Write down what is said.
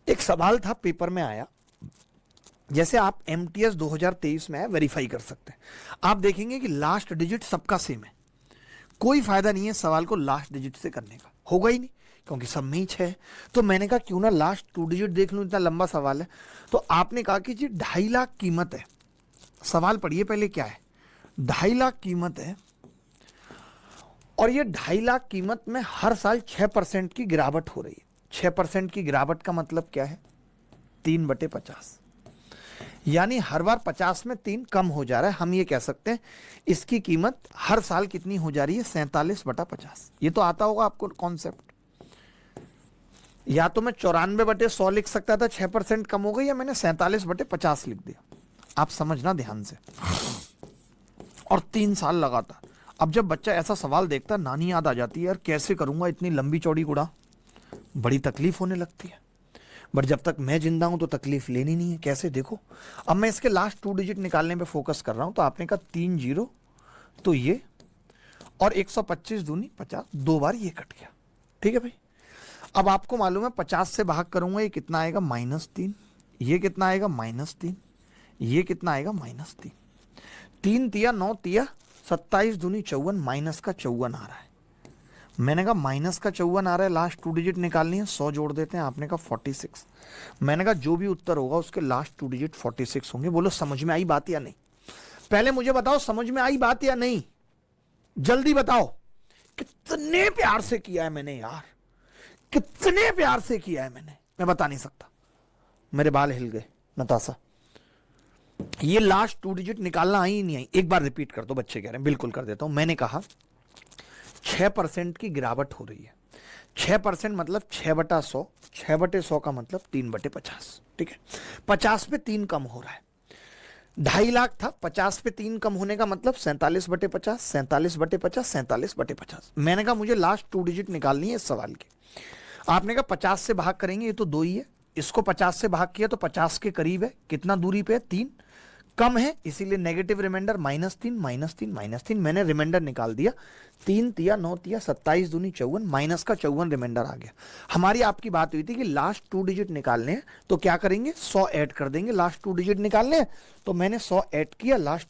एक सवाल था पेपर में आया, जैसे आप एमटीएस 2023 में वेरीफाई कर सकते हैं, आप देखेंगे कि लास्ट डिजिट सबका सेम है। कोई फायदा नहीं है सवाल को लास्ट डिजिट से करने का, होगा ही नहीं क्योंकि सब में ही 6 है। तो मैंने कहा क्यों ना लास्ट 2 डिजिट देख लूं, इतना लंबा सवाल है। तो आपने कहा कि जी 2.5 लाख कीमत है। सवाल पढ़िए पहले क्या है। 2.5 लाख कीमत है और ये 2.5 लाख कीमत में हर साल 6% की गिरावट हो रही है। 6% की गिरावट का मतलब क्या है, 3/50, यानी हर बार 50 में 3 कम हो जा रहा है। हम ये कह सकते हैं इसकी कीमत हर साल कितनी हो जा रही है, 47/50। ये तो आता होगा आपको कॉन्सेप्ट। या तो मैं 94/100 लिख सकता था, 6% कम हो गई, या मैंने 47/50 लिख दिया। आप समझना ध्यान से। और 3 साल लगातार। अब जब बच्चा ऐसा सवाल देखता, नानी याद आ जाती है, यार कैसे करूंगा इतनी लंबी चौड़ी गुणा, बड़ी तकलीफ होने लगती है। बट जब तक मैं जिंदा हूं तो तकलीफ लेनी नहीं है। कैसे, देखो अब मैं इसके लास्ट 2 डिजिट निकालने पे फोकस कर रहा हूं। तो आपने कहा 3 0, तो ये और 125 दूनी 50, 2 बार ये कट गया। ठीक है भाई। अब आपको मालूम है 50 से भाग करूंगा, ये कितना आएगा, -3। ये कितना आएगा, -3। ये कितना आएगा, -3। 3 तिया 9 तिया 27 दूनी 54, माइनस का 54 आ रहा है। मैंने कहा माइनस का 54 आ रहा है, लास्ट 2 डिजिट निकालनी है, 100 जोड़ देते हैं। आपने कहा 46। मैंने कहा जो भी उत्तर होगा उसके लास्ट 2 डिजिट 46 होंगे। बोलो समझ में आई बात या नहीं? पहले मुझे बताओ समझ में आई बात या नहीं, जल्दी बताओ। कितने प्यार से किया है मैंने यार, कितने प्यार से किया है मैंने, मैं बता नहीं सकता। मेरे बाल हिल गए। नताशा, ये लास्ट 2 डिजिट निकालना आई नहीं आई, एक बार रिपीट कर दो। बच्चे कह रहे हैं, बिल्कुल कर देता हूं। मैंने कहा 6% की गिरावट हो रही है। 6% मतलब 6/100, 6/100 का मतलब 3/50। ठीक है, 50 पे 3 कम हो रहा है। 2.5 लाख था, 50 पे 3 कम होने का मतलब 47/50, 47/50, 47/50। मैंने कहा मुझे लास्ट 2 डिजिट निकालनी है इस सवाल की। आपने कहा 50 से भाग करेंगे, ये तो 2 ही है। इसको 50 से भाग किया तो 50 के करीब है। कितना दूरी पे है, 3 कम है, इसीलिए नेगेटिव रिमाइंडर, -3 -3 -3। मैंने रिमाइंडर निकाल दिया, 3 तिया 9 तिया 27 दूनी 54, माइनस का 54 रिमाइंडर आ गया। हमारी आपकी बात हुई थी कि लास्ट 2 डिजिट निकालने हैं तो क्या करेंगे, 100 ऐड कर देंगे। लास्ट 2 डिजिट निकालने हैं तो मैंने 100 ऐड किया, लास्ट